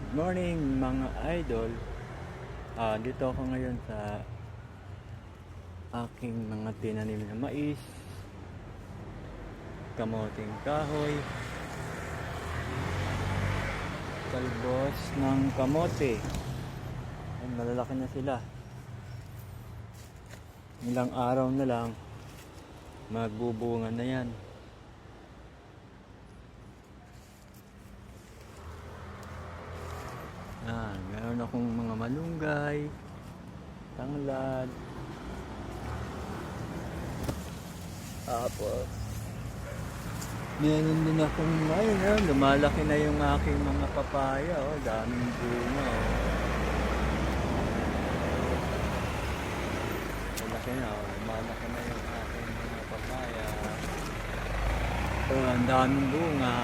Good morning mga idol. Dito ako ngayon sa aking mga tinanim na mais, kamoting kahoy, talbos ng kamote. Ay, malalaki na sila. Ilang araw na lang magbubunga na yan. Meron akong mga malunggay, tanglad, tapos meron din akong ayun, lumalaki na yung aking mga papaya, daming bunga, malaki na, lumalaki na yung aking mga papaya, ang daming bunga,